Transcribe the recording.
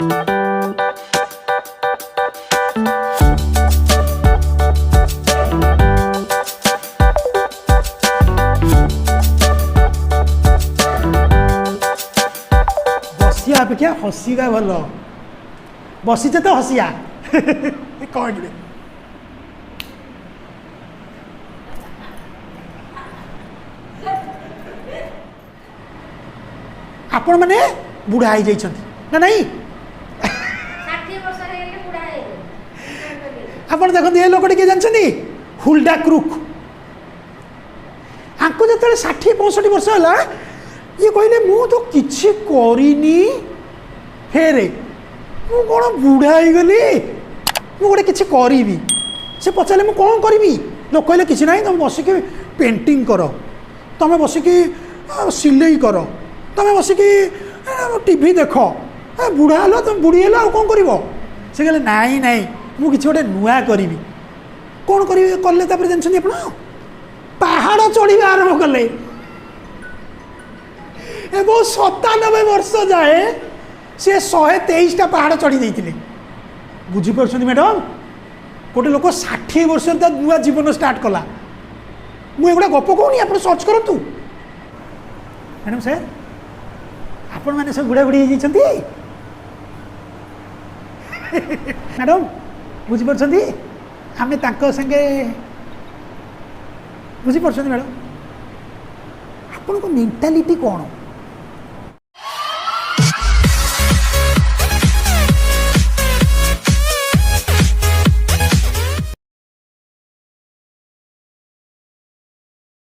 बसिया अपेक्षा हसिया भल बसीचे तो हसिया कौन आपण मैंने बुढ़ा हो जाइछन्ति ना नहीं आपण देखते ये लोक किए जानते हुल्डा क्रुक आपको जो 60-65 वर्ष है ये कहले मु तो किछि करिनी फेरे मु कौन बुढ़ा हो गली मु गोटे किछि करिबी से पचारे मु कौन करिबी लोक कहले किछि नहीं तुम बसिकी पेंटिंग कर तुम बसिकी सिलाई कर तुम बसिकी टीवी देख बुढ़ा हल तुम बुढ़ी है कौन कर से कहले नाई नाई मु किछि गोटे नुआ करी कौन कले जानते आप पहाड़ चढ़ा आरंभ कले एवं 97 वर्ष जाए सी 123टा पहाड़ चढ़ी देते बुझीपार मैडम गोटे लोक 60 वर्ष नुआ जीवन स्टार्ट कला मुझे गप कहूनी आप सर्च करूँ मैडम सर आपण मैंने सब बुढ़ा बुढ़ी होती मैडम बुझीपार आम संगे बुझीपार मैडम आपण मेंटालिटी कौन